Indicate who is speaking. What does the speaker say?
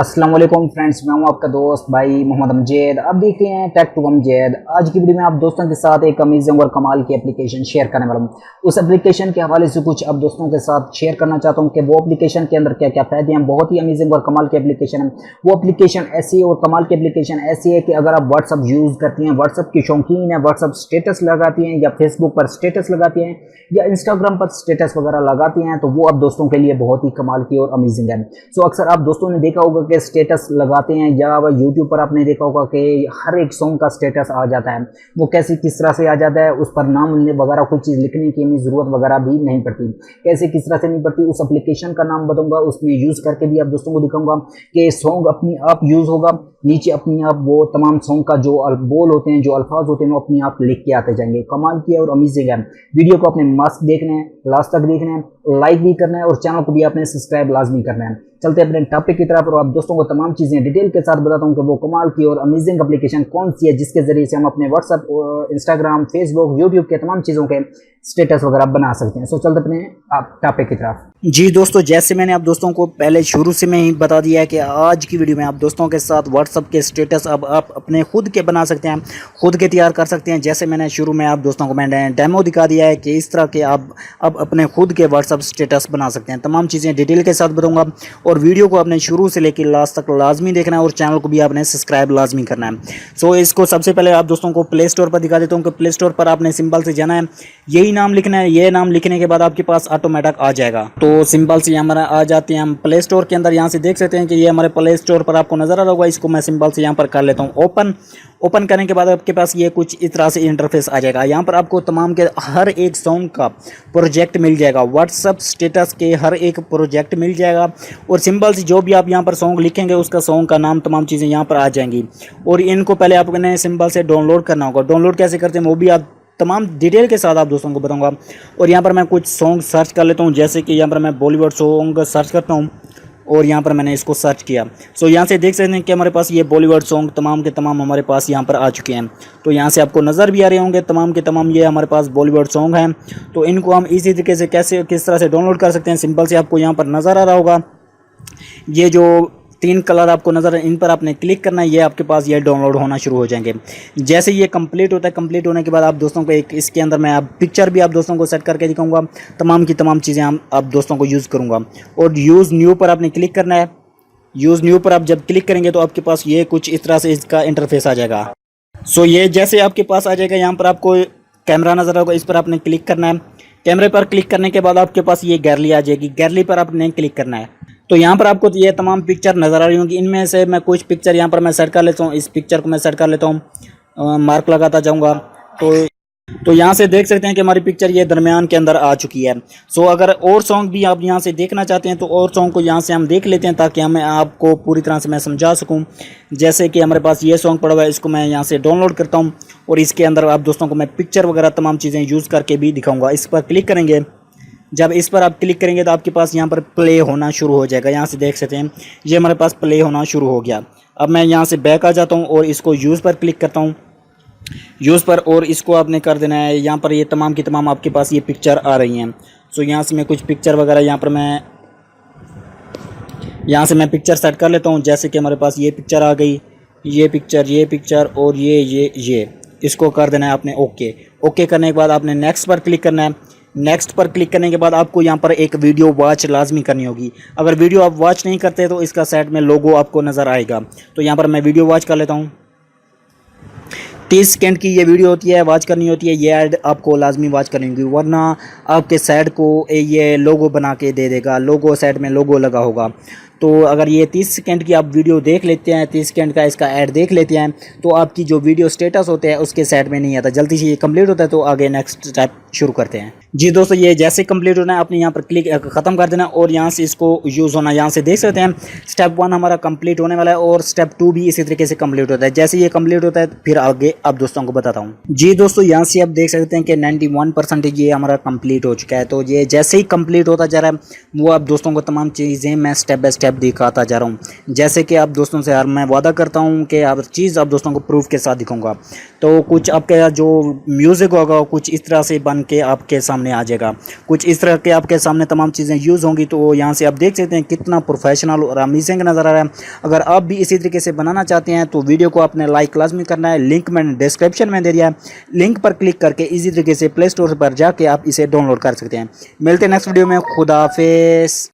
Speaker 1: अस्सलाम वालेकुम फ्रेंड्स, मैं हूं आपका दोस्त भाई मोहम्मद अमजद। अब देखते हैं टेक टू अमजद। आज की वीडियो में आप दोस्तों के साथ एक अमेजिंग और कमाल की एप्लीकेशन शेयर करने वाला हूं। उस एप्लीकेशन के हवाले से कुछ अब दोस्तों के साथ शेयर करना चाहता हूं कि वो एप्लीकेशन के अंदर क्या क्या फायदे हैं। बहुत ही अमेजिंग और कमाल की एप्लीकेशन है। वो एप्लीकेशन ऐसी है और कमाल की एप्लीकेशन ऐसी है कि अगर आप व्हाट्सअप यूज़ करती हैं, व्हाट्सअप की शौकीन है, व्हाट्सअप स्टेटस लगाती हैं या फेसबुक पर स्टेटस लगाती हैं या इंस्टाग्राम पर स्टेटस वगैरह लगाती हैं, तो वो अब दोस्तों के लिए बहुत ही कमाल की और अमेजिंग है। सो अक्सर आप दोस्तों ने देखा होगा कि स्टेटस लगाते हैं या यूट्यूब पर आपने देखा होगा कि हर एक सॉन्ग का स्टेटस आ जाता है। वो कैसे किस तरह से आ जाता है, उस पर नाम वगैरह कोई चीज़ लिखने की हमें ज़रूरत वगैरह भी नहीं पड़ती। कैसे किस तरह से नहीं पड़ती, उस एप्लीकेशन का नाम बताऊंगा, उसमें यूज़ करके भी आप दोस्तों को दिखाऊंगा कि सॉन्ग अपनी आप यूज़ होगा, नीचे अपनी आप वो तमाम सॉन्ग का जो बोल होते हैं, जो अल्फाज होते हैं, वो अपनी आप लिख के आते जाएंगे। कमाल की है और अमेजिंग है। वीडियो को अपने मस्त देखना है, लास्ट तक देखना है, लाइक भी करना है और चैनल को भी आपने सब्सक्राइब लाजमी करना है। चलते अपने टॉपिक की तरफ और आप दोस्तों को तमाम चीज़ें डिटेल के साथ बताता हूं कि वो कमाल की और अमेजिंग एप्लीकेशन कौन सी है जिसके जरिए से हम अपने व्हाट्सएप, इंस्टाग्राम, फेसबुक, यूट्यूब के तमाम चीज़ों के स्टेटस वगैरह बना सकते हैं। सो चलते अपने टॉपिक की तरफ। जी दोस्तों, जैसे मैंने आप दोस्तों को पहले शुरू से मैं ही बता दिया है कि आज की वीडियो में आप दोस्तों के साथ व्हाट्सएप के स्टेटस अब आप अपने खुद के बना सकते हैं, खुद के तैयार कर सकते हैं। जैसे मैंने शुरू में आप दोस्तों को मैंने डेमो दिखा दिया है कि इस तरह के आप अब अपने खुद के व्हाट्सएप स्टेटस बना सकते हैं। तमाम चीज़ें डिटेल के साथ बताऊंगा और वीडियो को आपने शुरू से लेकर लास्ट तक लाजमी देखना है और चैनल को भी आपने सब्सक्राइब लाजमी करना है। सो इसको सबसे पहले आप दोस्तों को प्ले स्टोर पर दिखा देता हूँ कि प्ले स्टोर पर आपने सिंपल से जाना है, यही नाम लिखना है। ये नाम लिखने के बाद आपके पास ऑटोमेटिक आ जाएगा। तो सिंपल से हमारा आ जाते हैं हम प्ले स्टोर के अंदर। यहाँ से देख सकते हैं कि ये हमारे प्ले स्टोर पर आपको नजर आ रहा होगा। इसको मैं सिंपल से यहाँ पर कर लेता हूँ ओपन। ओपन करने के बाद आपके पास ये कुछ इस तरह से इंटरफेस आ जाएगा। यहाँ पर आपको तमाम के हर एक सॉन्ग का प्रोजेक्ट मिल जाएगा, व्हाट्सएप स्टेटस के हर एक प्रोजेक्ट मिल जाएगा और सिंपल से जो भी आप यहाँ पर सॉन्ग लिखेंगे उसका सॉन्ग का नाम, तमाम चीज़ें यहाँ पर आ जाएंगी। और इनको पहले आपने सिंपल से डाउनलोड करना होगा। डाउनलोड कैसे करते हैं वो भी आप तमाम डिटेल के साथ आप दोस्तों को बताऊंगा। और यहाँ पर मैं कुछ सॉन्ग सर्च कर लेता हूँ, जैसे कि यहाँ पर मैं बॉलीवुड सॉन्ग सर्च करता हूँ और यहाँ पर मैंने इसको सर्च किया। सो यहाँ से देख सकते हैं कि हमारे पास ये बॉलीवुड सॉन्ग तमाम के तमाम हमारे पास यहाँ पर आ चुके हैं। तो यहाँ से आपको नज़र भी आ रहे होंगे तमाम के तमाम ये हमारे पास बॉलीवुड सॉन्ग हैं। तो इनको हम इसी तरीके से कैसे किस तरह से डाउनलोड कर सकते हैं, सिंपल से आपको यहाँ पर नज़र आ रहा होगा ये जो 3 कलर आपको नज़र, इन पर आपने क्लिक करना है, ये आपके पास ये डाउनलोड होना शुरू हो जाएंगे। जैसे ये कंप्लीट होता है, कंप्लीट होने के बाद आप दोस्तों को एक इसके अंदर मैं आप पिक्चर भी आप दोस्तों को सेट करके दिखाऊंगा। तमाम की तमाम चीज़ें हम आप दोस्तों को यूज़ करूँगा। और यूज़ न्यू पर आपने क्लिक करना है। यूज़ न्यू पर आप जब क्लिक करेंगे तो आपके पास ये कुछ इस तरह से इसका इंटरफेस आ जाएगा। सो ये जैसे आपके पास आ जाएगा, यहाँ पर आपको कैमरा नज़र आएगा, इस पर आपने क्लिक करना है। कैमरे पर क्लिक करने के बाद आपके पास ये गैलरी आ जाएगी। गैलरी पर आपने क्लिक करना है। तो यहाँ पर आपको ये तमाम पिक्चर नज़र आ रही होंगी। इनमें से मैं कुछ पिक्चर यहाँ पर मैं सेट कर लेता हूँ। इस पिक्चर को मैं सेट कर लेता हूँ, मार्क लगाता जाऊँगा। तो यहाँ से देख सकते हैं कि हमारी पिक्चर ये दरमियान के अंदर आ चुकी है। सो अगर और सॉन्ग भी आप यहाँ से देखना चाहते हैं तो और सॉन्ग को यहाँ से हम देख लेते हैं ताकि हमें आपको पूरी तरह से मैं समझा सकूँ। जैसे कि हमारे पास ये सॉन्ग पड़ा हुआ है, इसको मैं यहाँ से डाउनलोड करता हूँ और इसके अंदर आप दोस्तों को मैं पिक्चर वगैरह तमाम चीज़ें यूज़ करके भी दिखाऊँगा। इस पर क्लिक करेंगे, जब इस पर आप क्लिक करेंगे तो आपके पास यहाँ पर प्ले होना शुरू हो जाएगा। यहाँ से देख सकते हैं ये हमारे पास प्ले होना शुरू हो गया। अब मैं यहाँ से बैक आ जाता हूँ और इसको यूज़ पर क्लिक करता हूँ, यूज़ पर, और इसको आपने कर देना है। यहाँ पर ये तमाम की तमाम आपके पास ये पिक्चर आ रही हैं। सो यहाँ से मैं कुछ पिक्चर वगैरह यहाँ से मैं पिक्चर सेट कर लेता हूँ। जैसे कि हमारे पास ये पिक्चर आ गई, ये पिक्चर और ये इसको कर देना है आपने ओके। ओके करने के बाद आपने नेक्स्ट पर क्लिक करना है। नेक्स्ट पर क्लिक करने के बाद आपको यहाँ पर एक वीडियो वॉच लाजमी करनी होगी। अगर वीडियो आप वॉच नहीं करते तो इसका साइड में लोगो आपको नज़र आएगा। तो यहाँ पर मैं वीडियो वॉच कर लेता हूँ। 30 सेकंड की ये वीडियो होती है, वॉच करनी होती है। ये ऐड आपको लाजमी वॉच करनी होगी, वरना आपके साइड को ये लोगो बना के दे देगा। लोगो साइड में लोगो लगा होगा। तो अगर ये 30 सेकंड की आप वीडियो देख लेते हैं, 30 सेकंड का इसका ऐड देख लेते हैं, तो आपकी जो वीडियो स्टेटस होते हैं उसके साइड में नहीं आता। जल्दी से ये कंप्लीट होता है तो आगे नेक्स्ट स्टेप शुरू करते हैं। जी दोस्तों, ये जैसे कंप्लीट होना है आपने यहाँ पर क्लिक ख़त्म कर देना और यहाँ से इसको यूज़ होना। यहाँ से देख सकते हैं स्टेप 1 हमारा कंप्लीट होने वाला है और स्टेप 2 भी इसी तरीके से कंप्लीट होता है। जैसे ये कंप्लीट होता है फिर आगे आप दोस्तों को बताता हूँ। जी दोस्तों, यहाँ से आप देख सकते हैं कि 91% ये हमारा कंप्लीट हो चुका है। तो ये जैसे ही कंप्लीट होता जा रहा है वो आप दोस्तों को तमाम चीज़ें मैं स्टेप बाय स्टेप स्टेप दिखाता जा रहा हूँ। जैसे कि आप दोस्तों से यार मैं वादा करता हूँ कि हर चीज़ आप दोस्तों को प्रूफ के साथ दिखाऊंगा। तो कुछ आपके जो म्यूज़िक होगा कुछ इस तरह से बन के आपके सामने आ जाएगा, कुछ इस तरह के आपके सामने तमाम चीज़ें यूज़ होंगी। तो यहाँ से आप देख सकते हैं कितना प्रोफेशनल और अमेजिंग नज़र आ रहा है। अगर आप भी इसी तरीके से बनाना चाहते हैं तो वीडियो को आपने लाइक लाजमी करना है। लिंक मैंने डिस्क्रिप्शन में दे दिया है, लिंक पर क्लिक करके इसी तरीके से प्ले स्टोर पर जाके आप इसे डाउनलोड कर सकते हैं। मिलते हैं नेक्स्ट वीडियो में। खुदा हाफिज़।